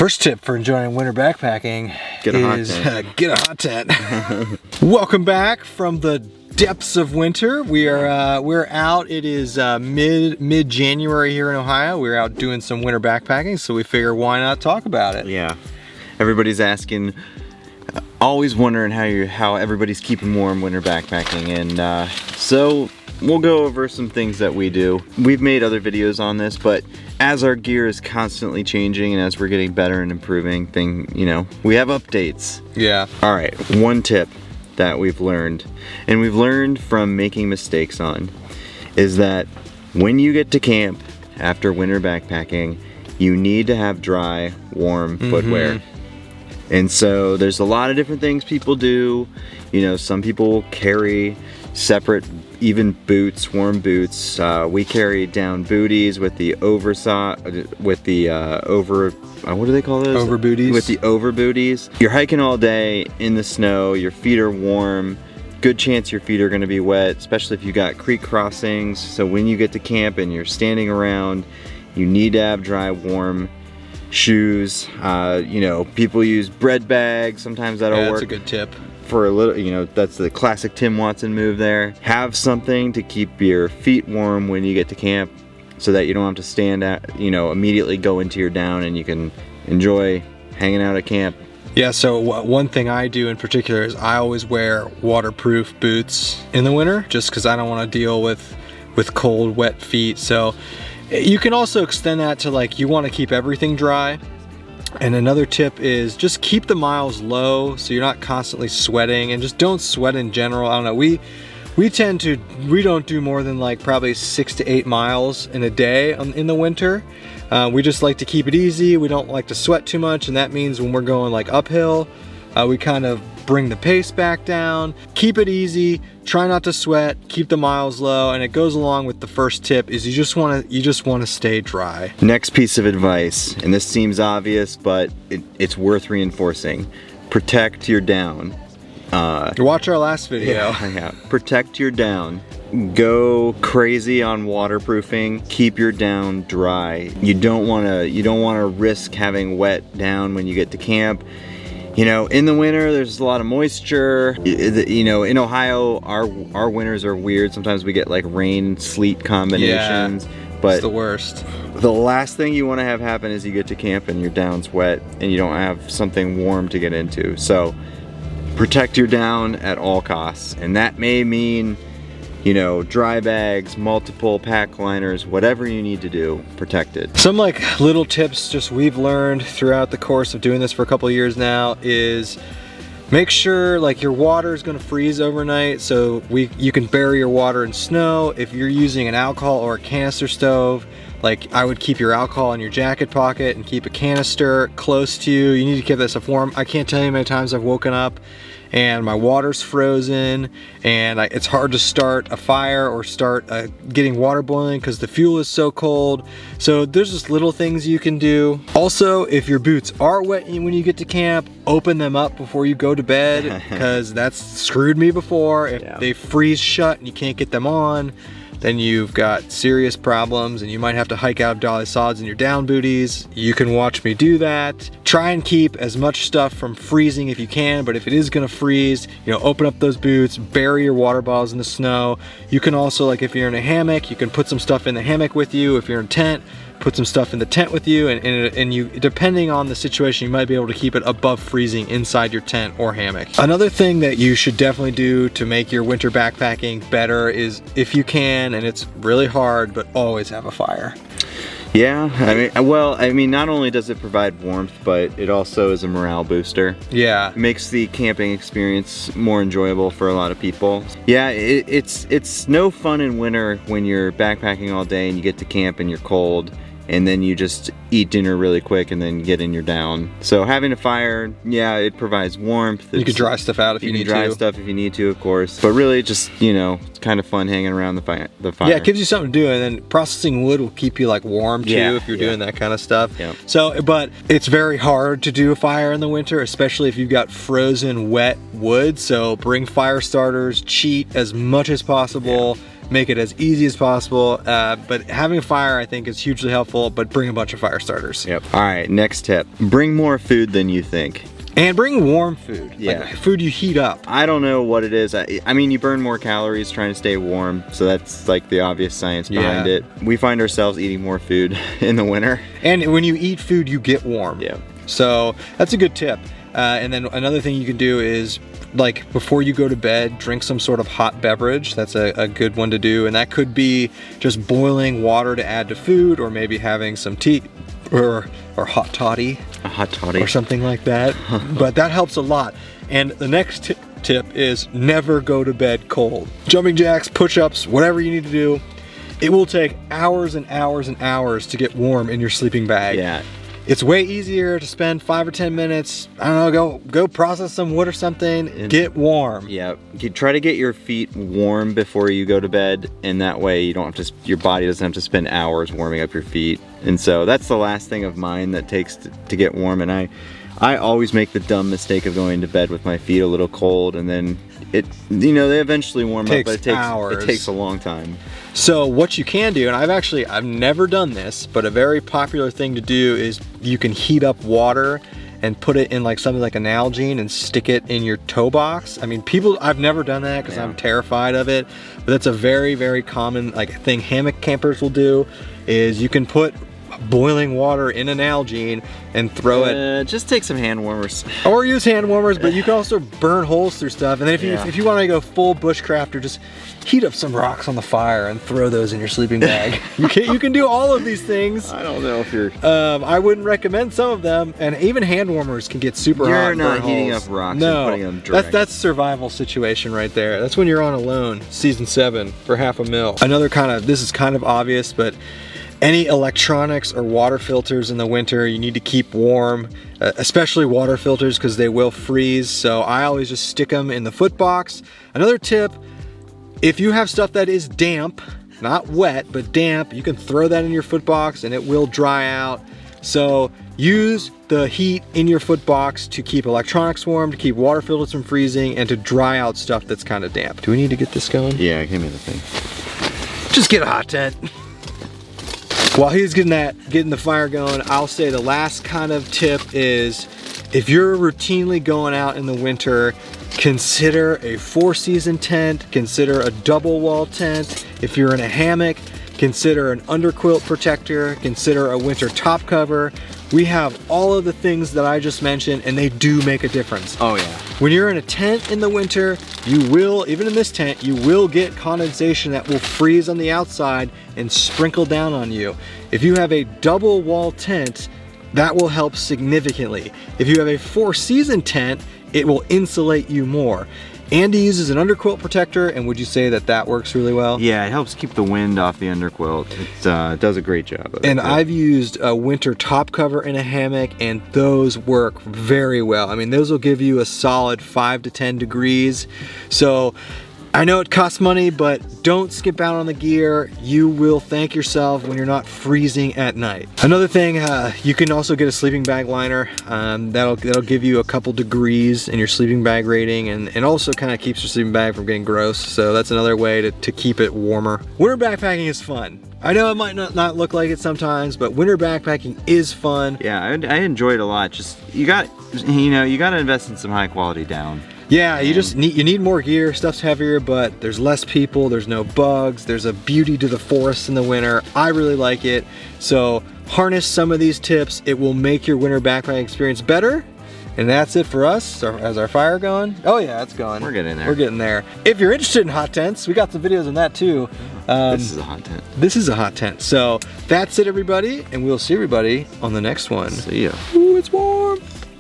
First tip for enjoying winter backpacking is get a hot tent. Welcome back from the depths of winter. We're out. It is mid-January here in Ohio. We're out doing some winter backpacking, so we figure why not talk about it. Yeah, everybody's asking, always wondering how everybody's keeping warm winter backpacking, and so we'll go over some things that we do. We've made other videos on this, but as our gear is constantly changing and as we're getting better and improving, we have updates. Yeah. All right, one tip that we've learned, and we've learned from making mistakes on, is that when you get to camp after winter backpacking, you need to have dry, warm footwear. And so there's a lot of different things people do. Some people carry separate, even boots, warm boots. We carry down booties with the what do they call those? Over booties. With the over booties. You're hiking all day in the snow, your feet are warm, good chance your feet are gonna be wet, especially if you got creek crossings. So when you get to camp and you're standing around, you need to have dry, warm shoes. People use bread bags, sometimes that'll work. That's a good tip. For a little, that's the classic Tim Watson move there. Have something to keep your feet warm when you get to camp so that you don't have to stand at, immediately go into your down and you can enjoy hanging out at camp. Yeah, so one thing I do in particular is I always wear waterproof boots in the winter just because I don't want to deal with cold, wet feet. So you can also extend that to you want to keep everything dry. And another tip is just keep the miles low so you're not constantly sweating, and just don't sweat in general. I don't know, we don't do more than probably 6 to 8 miles in a day in the winter. We just like to keep it easy. We don't like to sweat too much, and that means when we're going uphill, we kind of bring the pace back down. Keep it easy, try not to sweat, keep the miles low, and it goes along with the first tip is you just want to stay dry. Next piece of advice, and this seems obvious, but it's worth reinforcing. Protect your down. Watch our last video. Yeah. Protect your down. Go crazy on waterproofing. Keep your down dry. You don't want to risk having wet down when you get to camp. In the winter, there's a lot of moisture. In Ohio, our winters are weird. Sometimes we get rain, sleet combinations. Yeah, but it's the worst. The last thing you want to have happen is you get to camp and your down's wet and you don't have something warm to get into. So protect your down at all costs. And that may mean, dry bags, multiple pack liners, whatever you need to do, protect it. Some little tips just we've learned throughout the course of doing this for a couple of years now is make sure your water is going to freeze overnight, so you can bury your water in snow. If you're using an alcohol or a canister stove, I would keep your alcohol in your jacket pocket and keep a canister close to you. You need to keep that stuff warm. I can't tell you how many times I've woken up and my water's frozen and it's hard to start a fire or start getting water boiling because the fuel is so cold. So there's just little things you can do. Also, if your boots are wet when you get to camp, open them up before you go to bed because that's screwed me before. If they freeze shut and you can't get them on, then you've got serious problems and you might have to hike out of dolly sods in your down booties. You can watch me do that. Try and keep as much stuff from freezing if you can, but if it is gonna freeze, open up those boots, bury your water bottles in the snow. You can also, if you're in a hammock, you can put some stuff in the hammock with you. If you're in a tent, put some stuff in the tent with you, and you, depending on the situation, you might be able to keep it above freezing inside your tent or hammock. Another thing that you should definitely do to make your winter backpacking better is, if you can, and it's really hard, but always have a fire. Yeah, not only does it provide warmth, but it also is a morale booster. Yeah. It makes the camping experience more enjoyable for a lot of people. Yeah, it's no fun in winter when you're backpacking all day and you get to camp and you're cold, and then you just eat dinner really quick and then get in your down. So having a fire, yeah, it provides warmth. You can dry stuff out if you need to. You can dry stuff if you need to, of course. But really just, it's kind of fun hanging around the fire. Yeah, it gives you something to do, and then processing wood will keep you warm too if you're doing that kind of stuff. Yeah. So, but it's very hard to do a fire in the winter, especially if you've got frozen, wet wood. So bring fire starters, cheat as much as possible. make it as easy as possible. But having a fire, I think, is hugely helpful, but bring a bunch of fire starters. Yep. All right, next tip. Bring more food than you think. And bring warm food, Yeah. like food you heat up. I don't know what it is. I mean, you burn more calories trying to stay warm, so that's like the obvious science behind it. We find ourselves eating more food in the winter. And when you eat food, you get warm. Yeah. So that's a good tip. And then another thing you can do is, like, before you go to bed, drink some sort of hot beverage. That's a good one to do. And that could be just boiling water to add to food, or maybe having some tea or hot toddy. A hot toddy. Or something like that. But that helps a lot. And the next tip is never go to bed cold. Jumping jacks, push-ups, whatever you need to do, it will take hours and hours and hours to get warm in your sleeping bag. Yeah. It's way easier to spend 5 or 10 minutes, I don't know, go process some wood or something, and get warm. Yeah, you try to get your feet warm before you go to bed, and that way you don't have to, your body doesn't have to spend hours warming up your feet. And so that's the last thing of mine that takes to get warm. And I always make the dumb mistake of going to bed with my feet a little cold, and then they eventually warm up, but it takes a long time. So what you can do, and I've never done this, but a very popular thing to do is you can heat up water and put it in like something like an Nalgene and stick it in your toe box. I mean, I've never done that because I'm terrified of it, but that's a very, very common thing hammock campers will do, is you can put boiling water in an Nalgene and throw it. Just take some hand warmers. Or use hand warmers, but you can also burn holes through stuff. And then if you want to go full bushcrafter, just heat up some rocks on the fire and throw those in your sleeping bag. You can do all of these things. I don't know if you're... I wouldn't recommend some of them, and even hand warmers can get super hot. You're not heating up rocks and putting them direct. That's survival situation right there. That's when you're on alone. Season 7 for $500,000. Another this is kind of obvious, but any electronics or water filters in the winter, you need to keep warm, especially water filters because they will freeze. So I always just stick them in the FOOTBOX. Another tip, if you have stuff that is damp, not wet, but damp, you can throw that in your FOOTBOX and it will dry out. So use the heat in your FOOTBOX to keep electronics warm, to keep water filters from freezing, and to dry out stuff that's kind of damp. Do we need to get this going? Yeah, give me the thing. Just get a hot tent. While he's getting the fire going, I'll say the last kind of tip is, if you're routinely going out in the winter, consider a 4-season tent, consider a double wall tent. If you're in a hammock, consider an underquilt protector, consider a winter top cover. We have all of the things that I just mentioned, and they do make a difference. Oh yeah. When you're in a tent in the winter, you will, even in this tent, you will get condensation that will freeze on the outside and sprinkle down on you. If you have a double wall tent, that will help significantly. If you have a 4-season tent, it will insulate you more. Andy uses an underquilt protector, and would you say that works really well? Yeah, it helps keep the wind off the underquilt. It does a great job of it. And I've used a winter top cover in a hammock, and those work very well. I mean, those will give you a solid 5 to 10 degrees. So I know it costs money, but don't skip out on the gear. You will thank yourself when you're not freezing at night. Another thing, you can also get a sleeping bag liner. That'll give you a couple degrees in your sleeping bag rating, and also kind of keeps your sleeping bag from getting gross. So that's another way to keep it warmer. Winter backpacking is fun. I know it might not look like it sometimes, but winter backpacking is fun. Yeah, I enjoy it a lot. Just you got to invest in some high quality down. Yeah, you need more gear. Stuff's heavier, but there's less people, there's no bugs, there's a beauty to the forest in the winter. I really like it. So harness some of these tips. It will make your winter backpacking experience better. And that's it for us. So, is our fire going? Oh yeah, it's going. We're getting there. We're getting there. If you're interested in hot tents, we got some videos on that too. This is a hot tent. This is a hot tent. So that's it, everybody, and we'll see everybody on the next one. See ya. Ooh, it's warm.